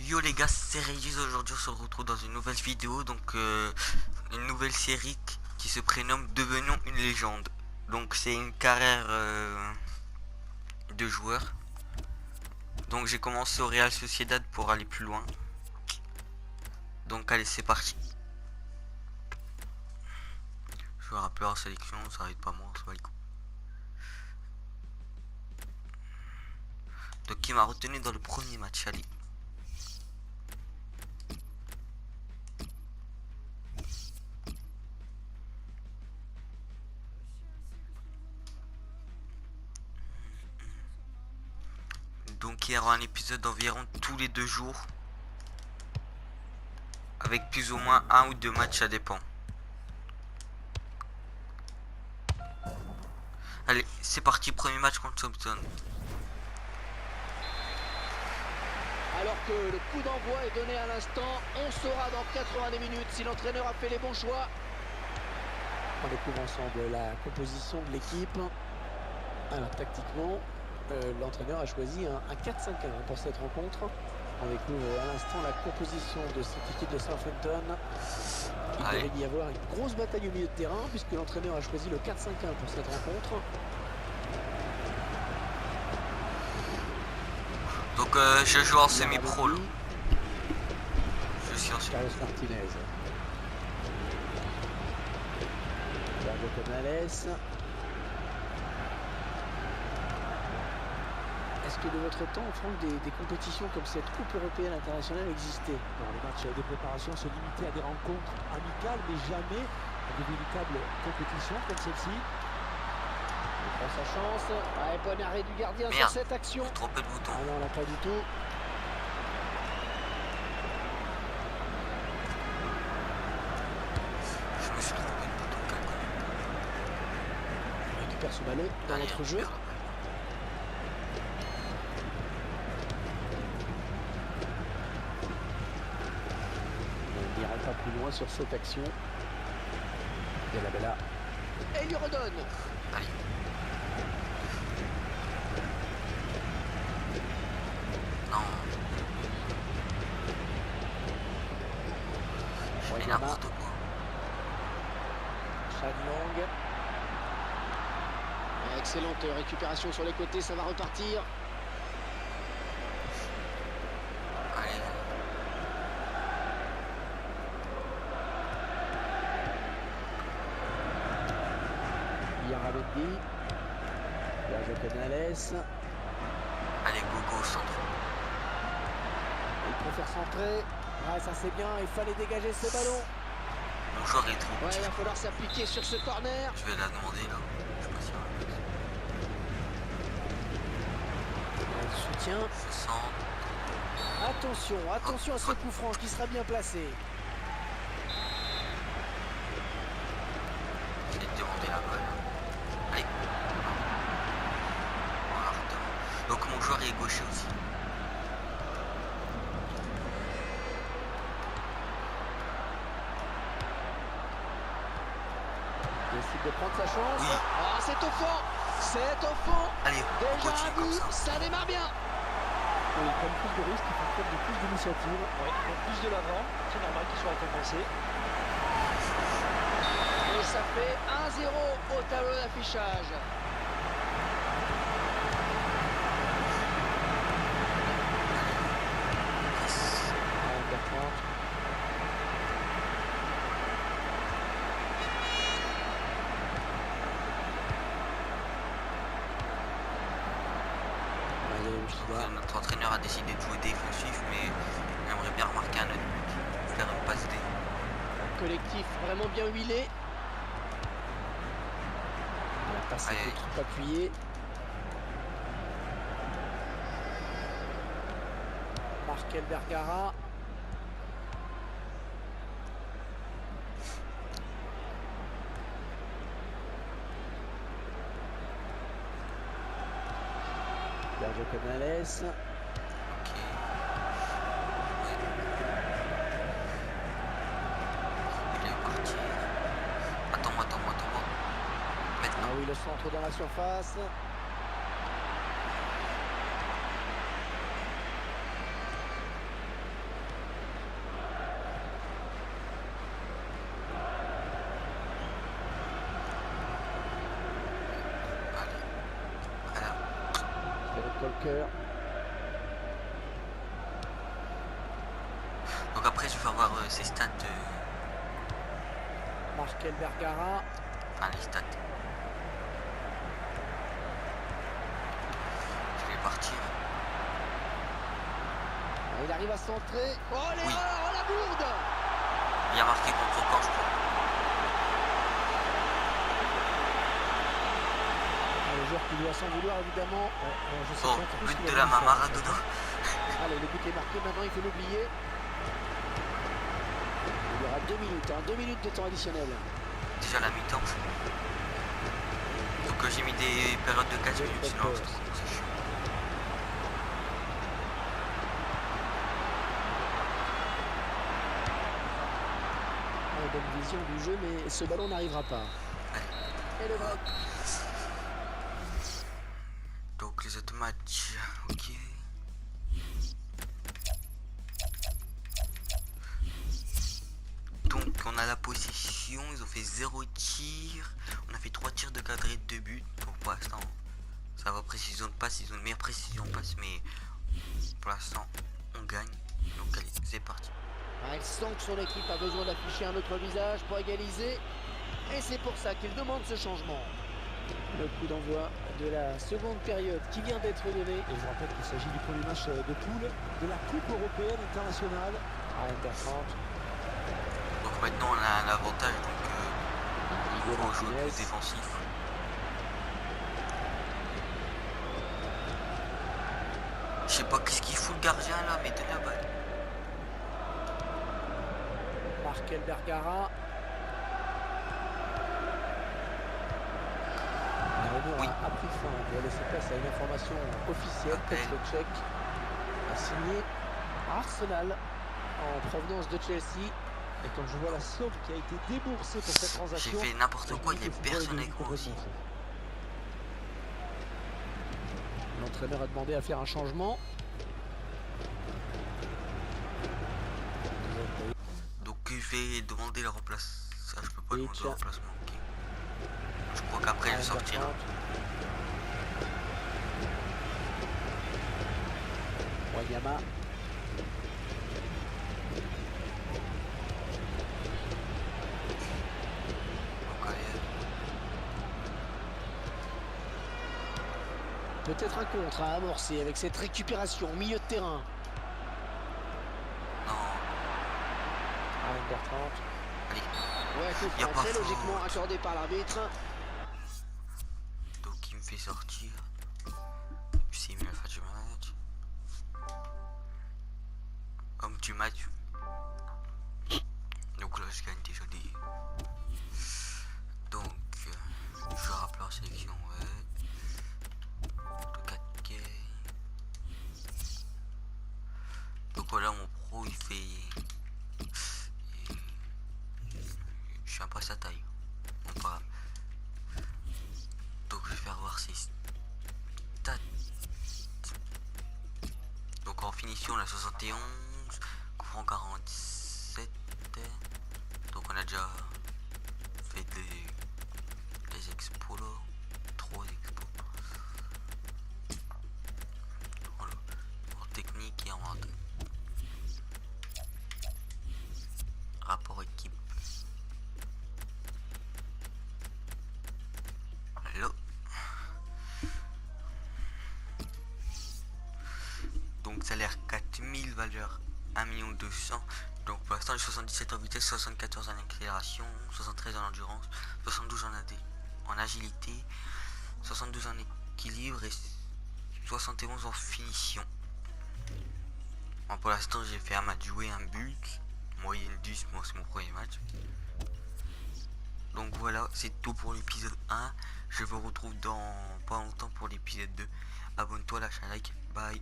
Yo les gars, c'est Régis. Aujourd'hui on se retrouve dans une nouvelle vidéo, donc une nouvelle série qui se prénomme Devenons une légende. Donc c'est une carrière de joueur. Donc j'ai commencé au Real Sociedad pour aller plus loin. Donc allez, c'est parti. Je vais rappeler en sélection, ça va être pas moi, ça va les coups. Donc il m'a retenu dans le premier match, allez. Donc il y aura un épisode d'environ tous les 2 jours, avec plus ou moins un ou deux matchs, ça dépend. Allez, c'est parti, premier match contre Southampton. Alors que le coup d'envoi est donné à l'instant, on saura dans 90 minutes si l'entraîneur a fait les bons choix. On découvre ensemble la composition de l'équipe. Alors tactiquement, l'entraîneur a choisi un 4-5-1 pour cette rencontre. On découvre à l'instant la composition de cette équipe de Southampton. Il devrait y avoir une grosse bataille au milieu de terrain puisque l'entraîneur a choisi le 4-5-1 pour cette rencontre. Donc je joue en semi-pro. Je suis en Carlos Martinez. Sergio Canales. Est-ce que de votre temps, Franck, des compétitions comme cette Coupe européenne internationale existaient? Non, les matchs de préparation se limitaient à des rencontres amicales, mais jamais à de véritables compétitions comme celle-ci. Il prend sa chance. Ah, bon arrêt du gardien sur cette action. J'ai trompé le bouton. Ah non, là pas du tout. Je me suis trompé de bouton. On récupère ce ballon dans notre jeu. On n'ira pas plus loin sur cette action. De la Bella. Et il lui redonne. Allez. Non. Je fais n'importe quoi. Chadlong. Excellente récupération sur les côtés, ça va repartir. Allez. Yaramendi. Sergio Canales. Allez, gogo au centre. Il préfère centrer. Ah, ça c'est bien, il fallait dégager ce ballon. Mon joueur est trop Ouais, petit. il va falloir s'appliquer sur ce corner. Je vais la demander là. Je sais pas si Le soutien. je sens. Attention à ce coup franc qui sera bien placé. Je vais te demander la balle. Allez. Voilà, redemande. Donc mon joueur est gaucher aussi. Il décide de prendre sa chance. Oui. Ah, c'est au fond. C'est au fond. Allez, on Déjà continue un comme but, ça. ça démarre bien. Et ils prennent plus de risques, ils font preuve de plus d'initiative. Ouais, ils vont plus de l'avant, c'est normal qu'ils soient récompensés. Et ça fait 1-0 au tableau d'affichage. Bertrand. Notre entraîneur a décidé de jouer défensif, mais il aimerait bien remarquer un autre but. Faire une passe D. Collectif vraiment bien huilé. La passe était trop appuyée. Markel Bergara. Sergio Canales. Ok. Il est parti. Attends-moi. Maintenant. Ah oui, le centre dans la surface. marqueur. Donc après je vais avoir ces stats, Markel Bergara. enfin les stats. Je vais partir. Il arrive à centrer. Oh l'erreur, oh la bourde. Il a marqué contre son camp, je crois. Le joueur qui doit s'en vouloir évidemment. Je sais Oh, pas trop ce but qu'il de a la voulu faire. Maradona. Allez, le but est marqué, maintenant il faut l'oublier. Il y aura 2 minutes, 2 minutes de temps additionnel. Déjà la mi-temps. Donc j'ai mis des périodes de 4 minutes, sinon c'est chiant. Bonne vision du jeu, mais ce ballon n'arrivera pas. Et le break. Donc les autres matchs, ok. Donc on a la possession, ils ont fait 0 tir. On a fait 3 tirs de cadré de 2 buts. Donc pour l'instant, ça va, précision de passe, ils ont une meilleure précision de passe, mais pour l'instant, on gagne. Donc allez, c'est parti. Il sent que son équipe a besoin d'afficher un autre visage pour égaliser. Et c'est pour ça qu'il demande ce changement. Le coup d'envoi de la seconde période qui vient d'être donné. Et je vous rappelle qu'il s'agit du premier match de poule de la Coupe européenne internationale À Inter-30. Donc maintenant on a un avantage, donc il faut jouer plus défensif. Je sais pas qu'est-ce qu'il fout le gardien là, mais donne la balle. Markel Bergara. Oui. A pris fin et a laissé place à une information officielle. Petr Cech a signé à Arsenal en provenance de Chelsea. Et quand je vois la somme qui a été déboursée pour cette J'ai transaction, fait n'importe quoi, il y a personne avec moi aussi. L'entraîneur a demandé à faire un changement. Donc je vais demander le remplacement. Ça, je peux pas demander le tiens. remplacement. Ok. Je crois qu'après je vais sortir. Wanyama. Donc allez, Peut-être un contre à amorcer avec cette récupération au milieu de terrain. non, À Inter-30. allez. Ouais, coup Y a franc, pas très faute. logiquement accordé par l'arbitre. Donc il me fait sortir. C'est mieux la fin du match. Homme du match. Donc là je gagne déjà des. Donc je rappelle en sélection, ouais. De 4K. Donc voilà, mon pro il fait. Je suis un peu à sa taille. Bon, pas grave. Donc je vais faire voir ses stats. Donc en finition on a 71, coup franc 47. Donc on a déjà fait des expos là. 3 expos. Voilà. En technique et en rentrée. Rapport équipe. Hello. Donc salaire 4000, valeur 1 200 000. Donc pour l'instant j'ai 77 en vitesse, 74 en accélération, 73 en endurance, 72 en agilité, 72 en équilibre et 71 en finition. Bon, pour l'instant j'ai fait un match joué, un but, moyenne 10, bon, c'est mon premier match. Donc voilà, c'est tout pour l'épisode 1. Je vous retrouve dans pas longtemps pour l'épisode 2. Abonne-toi, lâche un like, bye.